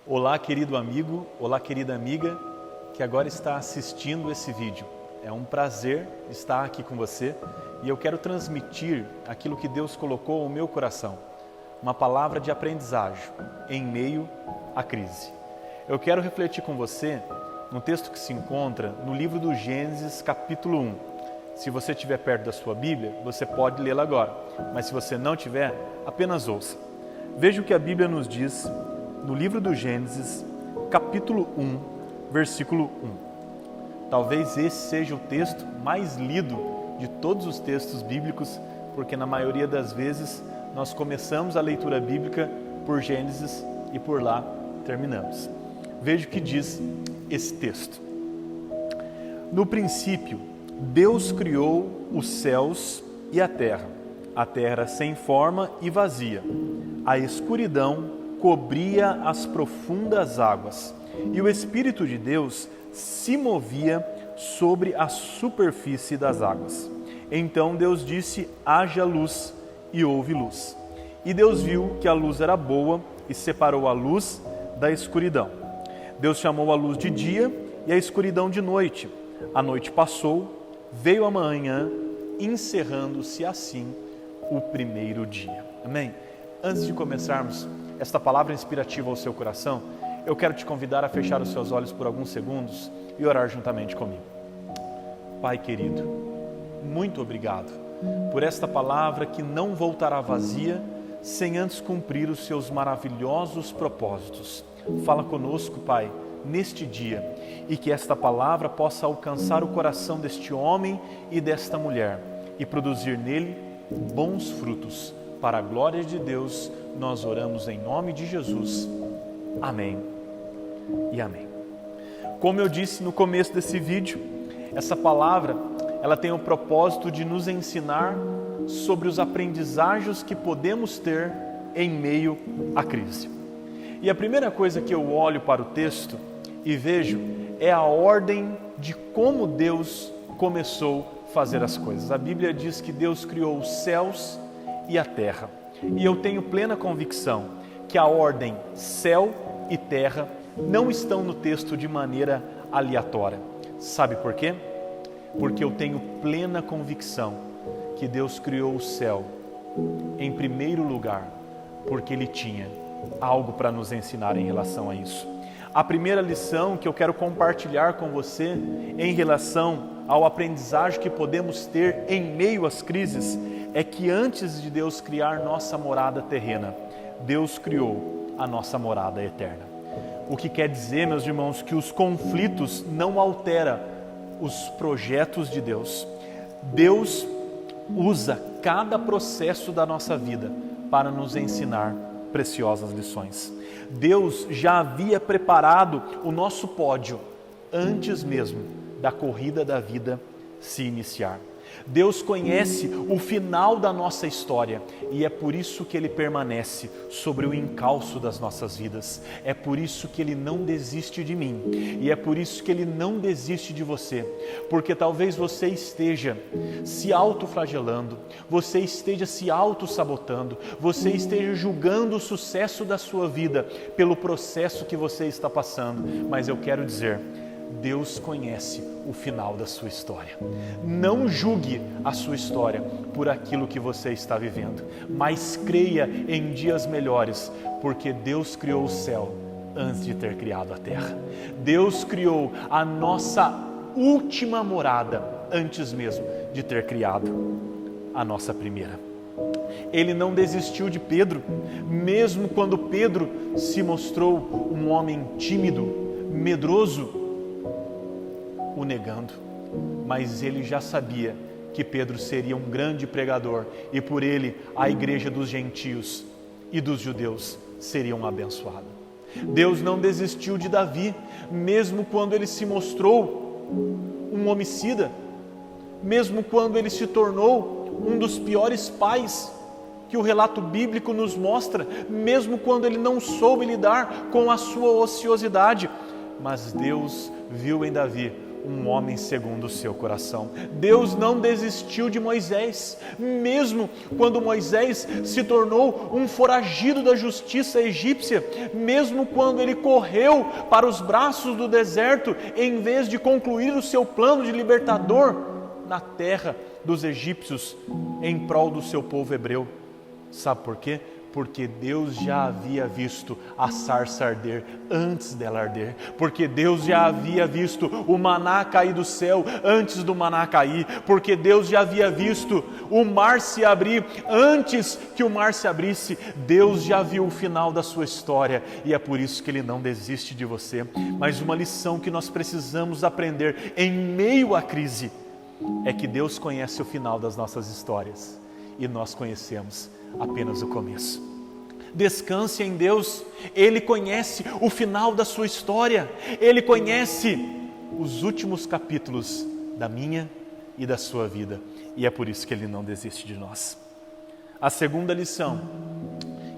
Olá, querido amigo, olá, querida amiga, que agora está assistindo esse vídeo. É um prazer estar aqui com você e eu quero transmitir aquilo que Deus colocou no meu coração, uma palavra de aprendizagem em meio à crise. Eu quero refletir com você no texto que se encontra no livro do Gênesis, capítulo 1. Se você estiver perto da sua Bíblia, você pode lê-la agora, mas se você não tiver, apenas ouça. Veja o que a Bíblia nos diz no livro do Gênesis, capítulo 1, versículo 1. Talvez esse seja o texto mais lido de todos os textos bíblicos, porque na maioria das vezes nós começamos a leitura bíblica por Gênesis e por lá terminamos. Veja o que diz esse texto. No princípio, Deus criou os céus e a terra era sem forma e vazia. A escuridão cobria as profundas águas, e o Espírito de Deus se movia sobre a superfície das águas. Então Deus disse: haja luz, e houve luz. E Deus viu que a luz era boa e separou a luz da escuridão. Deus chamou a luz de dia e a escuridão de noite. A noite passou, veio a manhã, encerrando-se assim o primeiro dia. Amém? Antes de começarmos esta palavra inspirativa ao seu coração, eu quero te convidar a fechar os seus olhos por alguns segundos e orar juntamente comigo. Pai querido, muito obrigado por esta palavra que não voltará vazia sem antes cumprir os seus maravilhosos propósitos. Fala conosco, Pai, neste dia, e que esta palavra possa alcançar o coração deste homem e desta mulher e produzir nele bons frutos. Para a glória de Deus, nós oramos em nome de Jesus. Amém e amém. Como eu disse no começo desse vídeo, essa palavra ela tem o propósito de nos ensinar sobre os aprendizagens que podemos ter em meio à crise. E a primeira coisa que eu olho para o texto e vejo é a ordem de como Deus começou a fazer as coisas. A Bíblia diz que Deus criou os céus e a terra. E eu tenho plena convicção que a ordem céu e terra não estão no texto de maneira aleatória. Sabe por quê? Porque eu tenho plena convicção que Deus criou o céu em primeiro lugar, porque Ele tinha algo para nos ensinar em relação a isso. A primeira lição que eu quero compartilhar com você em relação ao aprendizagem que podemos ter em meio às crises é que antes de Deus criar nossa morada terrena, Deus criou a nossa morada eterna. O que quer dizer, meus irmãos, que os conflitos não alteram os projetos de Deus. Deus usa cada processo da nossa vida para nos ensinar preciosas lições. Deus já havia preparado o nosso pódio antes mesmo da corrida da vida se iniciar. Deus conhece o final da nossa história e é por isso que Ele permanece sobre o encalço das nossas vidas. É por isso que Ele não desiste de mim e é por isso que Ele não desiste de você. Porque talvez você esteja se autoflagelando, você esteja se autossabotando, você esteja julgando o sucesso da sua vida pelo processo que você está passando. Mas eu quero dizer, Deus conhece o final da sua história. Não julgue a sua história por aquilo que você está vivendo, mas creia em dias melhores, porque Deus criou o céu antes de ter criado a terra. Deus criou a nossa última morada antes mesmo de ter criado a nossa primeira. Ele não desistiu de Pedro, mesmo quando Pedro se mostrou um homem tímido, medroso, o negando, mas ele já sabia que Pedro seria um grande pregador e por ele a igreja dos gentios e dos judeus seriam abençoada. Deus não desistiu de Davi, mesmo quando ele se mostrou um homicida, mesmo quando ele se tornou um dos piores pais que o relato bíblico nos mostra, mesmo quando ele não soube lidar com a sua ociosidade, mas Deus viu em Davi um homem segundo o seu coração. Deus não desistiu de Moisés, mesmo quando Moisés se tornou um foragido da justiça egípcia, mesmo quando ele correu para os braços do deserto, em vez de concluir o seu plano de libertador na terra dos egípcios, em prol do seu povo hebreu. Sabe por quê? Porque Deus já havia visto a sarça arder antes dela arder. Porque Deus já havia visto o maná cair do céu antes do maná cair. Porque Deus já havia visto o mar se abrir antes que o mar se abrisse. Deus já viu o final da sua história e é por isso que Ele não desiste de você. Mas uma lição que nós precisamos aprender em meio à crise é que Deus conhece o final das nossas histórias e nós conhecemos apenas o começo. Descanse em Deus, Ele conhece o final da sua história, Ele conhece os últimos capítulos da minha e da sua vida, e é por isso que Ele não desiste de nós. A segunda lição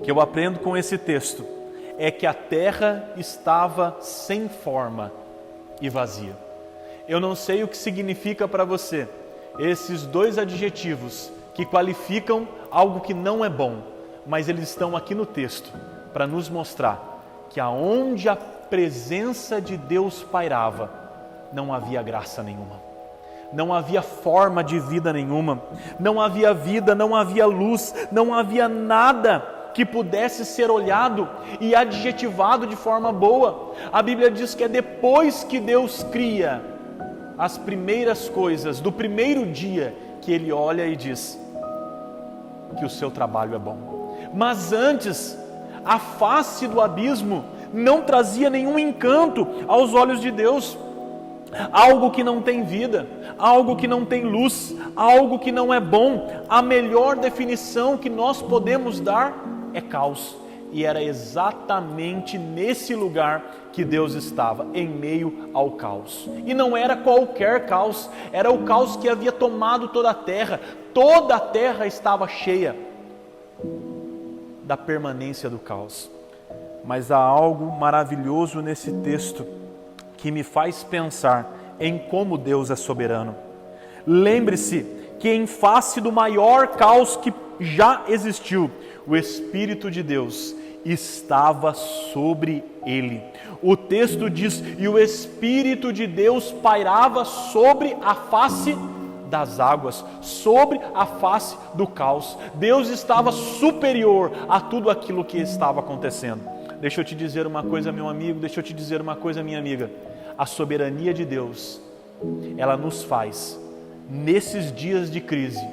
que eu aprendo com esse texto é que a terra estava sem forma e vazia. Eu não sei o que significa para você esses dois adjetivos que qualificam algo que não é bom, mas eles estão aqui no texto para nos mostrar que aonde a presença de Deus pairava, não havia graça nenhuma, não havia forma de vida nenhuma, não havia vida, não havia luz, não havia nada que pudesse ser olhado e adjetivado de forma boa. A Bíblia diz que é depois que Deus cria as primeiras coisas, do primeiro dia, que Ele olha e diz que o seu trabalho é bom. Mas antes, a face do abismo não trazia nenhum encanto aos olhos de Deus. Algo que não tem vida, algo que não tem luz, algo que não é bom. A melhor definição que nós podemos dar é caos. E era exatamente nesse lugar que Deus estava, em meio ao caos. E não era qualquer caos, era o caos que havia tomado toda a terra. Toda a terra estava cheia da permanência do caos. Mas há algo maravilhoso nesse texto que me faz pensar em como Deus é soberano. Lembre-se que em face do maior caos que já existiu, o Espírito de Deus estava sobre ele. O texto diz: e o Espírito de Deus pairava sobre a face das águas, sobre a face do caos. Deus estava superior a tudo aquilo que estava acontecendo. Deixa eu te dizer uma coisa, meu amigo, deixa eu te dizer uma coisa, minha amiga. A soberania de Deus, ela nos faz, nesses dias de crise,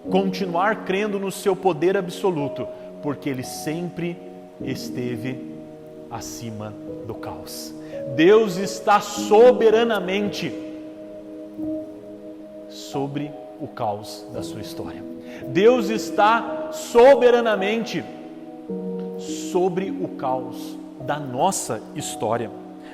continuar crendo no seu poder absoluto, porque Ele sempre esteve acima do caos. Deus está soberanamente sobre o caos da sua história. Deus está soberanamente sobre o caos da nossa história.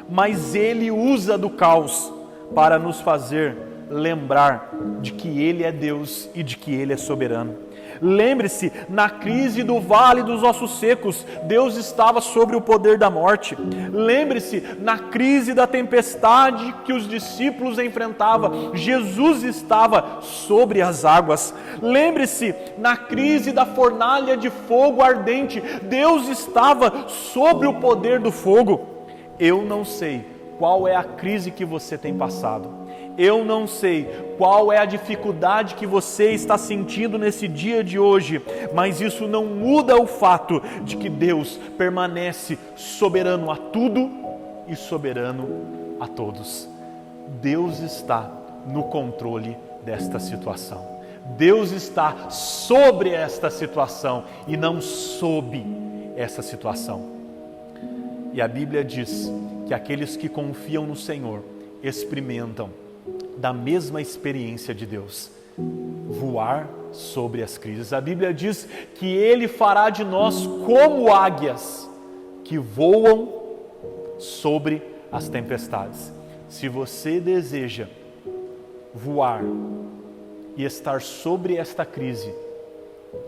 Mas Ele usa do caos para nos fazer lembrar de que Ele é Deus e de que Ele é soberano. Lembre-se, na crise do vale dos ossos secos, Deus estava sobre o poder da morte. Lembre-se, na crise da tempestade que os discípulos enfrentavam, Jesus estava sobre as águas. Lembre-se, na crise da fornalha de fogo ardente, Deus estava sobre o poder do fogo. Eu não sei qual é a crise que você tem passado. Eu não sei qual é a dificuldade que você está sentindo nesse dia de hoje, mas isso não muda o fato de que Deus permanece soberano a tudo e soberano a todos. Deus está no controle desta situação. Deus está sobre esta situação e não sob essa situação. E a Bíblia diz que aqueles que confiam no Senhor experimentam da mesma experiência de Deus, voar sobre as crises. A Bíblia diz que Ele fará de nós como águias que voam sobre as tempestades. Se você deseja voar e estar sobre esta crise,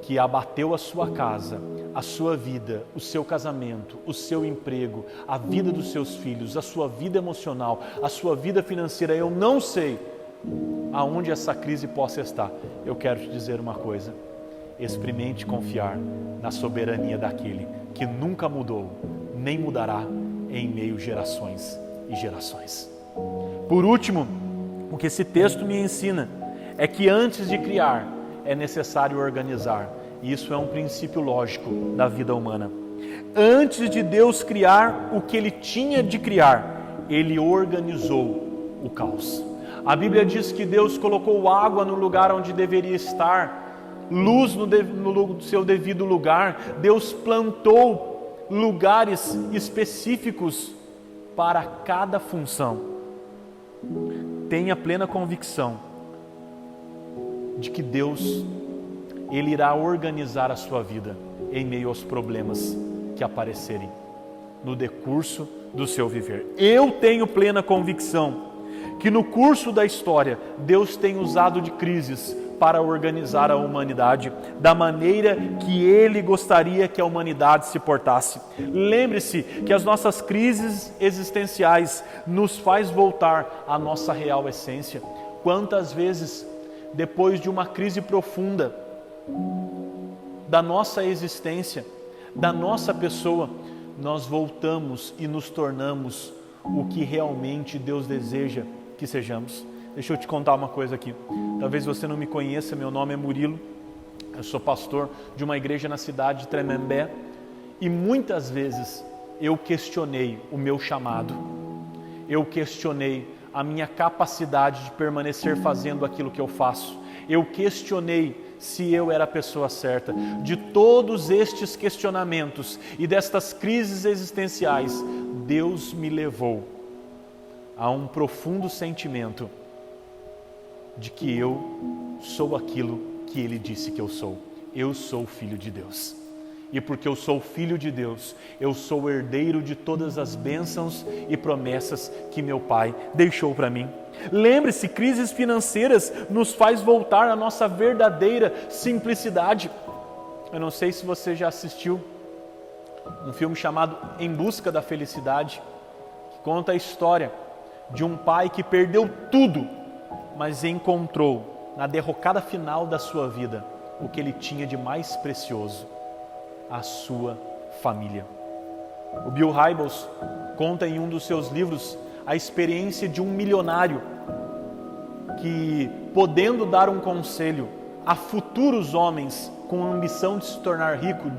que abateu a sua casa, a sua vida, o seu casamento, o seu emprego, a vida dos seus filhos, a sua vida emocional, a sua vida financeira. Eu não sei aonde essa crise possa estar. Eu quero te dizer uma coisa: experimente confiar na soberania daquele que nunca mudou, nem mudará em meio gerações e gerações. Por último, o que esse texto me ensina é que antes de criar, é necessário organizar. E isso é um princípio lógico da vida humana. Antes de Deus criar o que Ele tinha de criar, Ele organizou o caos. A Bíblia diz que Deus colocou água no lugar onde deveria estar, luz no seu devido lugar. Deus plantou lugares específicos para cada função. Tenha plena convicção de que Deus, Ele irá organizar a sua vida em meio aos problemas que aparecerem no decurso do seu viver. Eu tenho plena convicção que no curso da história, Deus tem usado de crises para organizar a humanidade da maneira que Ele gostaria que a humanidade se portasse. Lembre-se que as nossas crises existenciais nos faz voltar à nossa real essência. Quantas vezes, depois de uma crise profunda da nossa existência, da nossa pessoa, nós voltamos e nos tornamos o que realmente Deus deseja que sejamos. Deixa eu te contar uma coisa aqui. Talvez você não me conheça, meu nome é Murilo, eu sou pastor de uma igreja na cidade de Tremembé, e muitas vezes eu questionei o meu chamado, eu questionei a minha capacidade de permanecer fazendo aquilo que eu faço, eu questionei se eu era a pessoa certa. De todos estes questionamentos e destas crises existenciais, Deus me levou a um profundo sentimento de que eu sou aquilo que Ele disse que eu sou. Eu sou filho de Deus. E porque eu sou filho de Deus, eu sou herdeiro de todas as bênçãos e promessas que meu Pai deixou para mim. Lembre-se, crises financeiras nos faz voltar à nossa verdadeira simplicidade. Eu não sei se você já assistiu um filme chamado Em Busca da Felicidade, que conta a história de um pai que perdeu tudo, mas encontrou na derrocada final da sua vida o que ele tinha de mais precioso: a sua família. O Bill Hybels conta em um dos seus livros a experiência de um milionário que, podendo dar um conselho a futuros homens com a ambição de se tornar rico,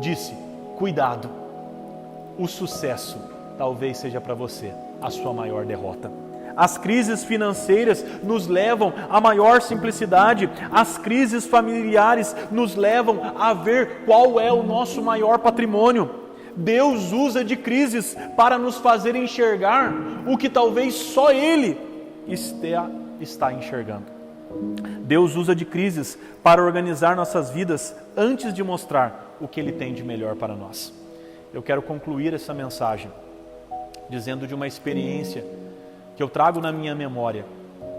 disse: cuidado, o sucesso talvez seja para você a sua maior derrota. As crises financeiras nos levam à maior simplicidade. As crises familiares nos levam a ver qual é o nosso maior patrimônio. Deus usa de crises para nos fazer enxergar o que talvez só Ele está enxergando. Deus usa de crises para organizar nossas vidas antes de mostrar o que Ele tem de melhor para nós. Eu quero concluir essa mensagem dizendo de uma experiência que eu trago na minha memória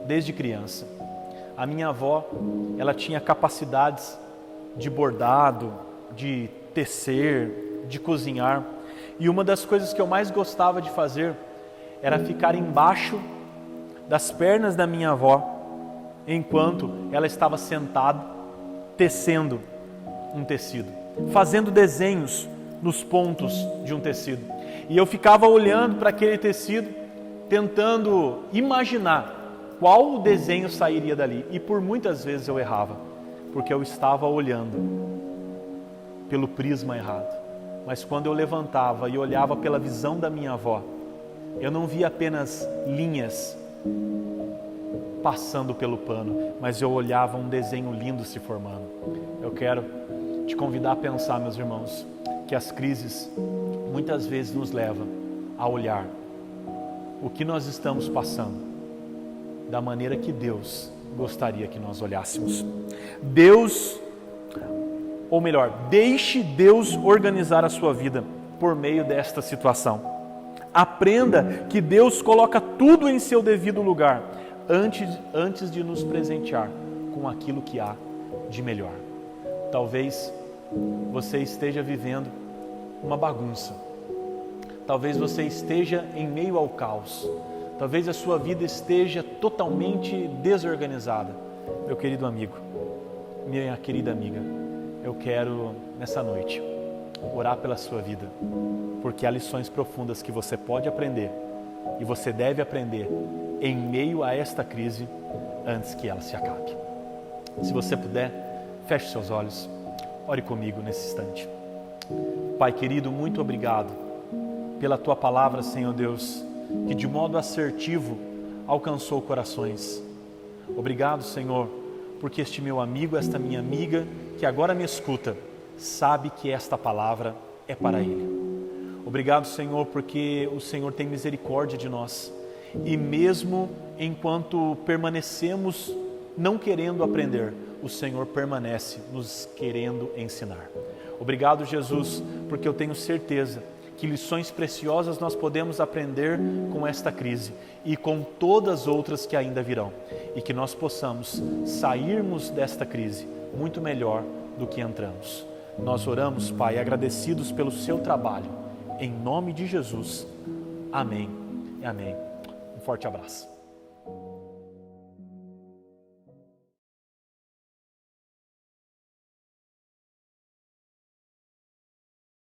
desde criança. A minha avó, ela tinha capacidades de bordado, de tecer, de cozinhar. E uma das coisas que eu mais gostava de fazer era ficar embaixo das pernas da minha avó, enquanto ela estava sentada, tecendo um tecido, fazendo desenhos nos pontos de um tecido. E eu ficava olhando para aquele tecido, tentando imaginar qual desenho sairia dali. E por muitas vezes eu errava, porque eu estava olhando pelo prisma errado. Mas quando eu levantava e olhava pela visão da minha avó, eu não via apenas linhas passando pelo pano, mas eu olhava um desenho lindo se formando. Eu quero te convidar a pensar, meus irmãos, que as crises muitas vezes nos levam a olhar o que nós estamos passando da maneira que Deus gostaria que nós olhássemos. Deixe Deus organizar a sua vida por meio desta situação. Aprenda que Deus coloca tudo em seu devido lugar antes de nos presentear com aquilo que há de melhor. Talvez você esteja vivendo uma bagunça. Talvez você esteja em meio ao caos. Talvez a sua vida esteja totalmente desorganizada. Meu querido amigo, minha querida amiga, eu quero, nessa noite, orar pela sua vida, porque há lições profundas que você pode aprender e você deve aprender em meio a esta crise antes que ela se acabe. Se você puder, feche seus olhos, ore comigo nesse instante. Pai querido, muito obrigado pela Tua palavra, Senhor Deus, que de modo assertivo alcançou corações. Obrigado, Senhor, porque este meu amigo, esta minha amiga, que agora me escuta, sabe que esta palavra é para ele. Obrigado, Senhor, porque o Senhor tem misericórdia de nós. E mesmo enquanto permanecemos não querendo aprender, o Senhor permanece nos querendo ensinar. Obrigado, Jesus, porque eu tenho certeza que lições preciosas nós podemos aprender com esta crise e com todas as outras que ainda virão. E que nós possamos sairmos desta crise muito melhor do que entramos. Nós oramos, Pai, agradecidos pelo seu trabalho. Em nome de Jesus. Amém e amém. Um forte abraço.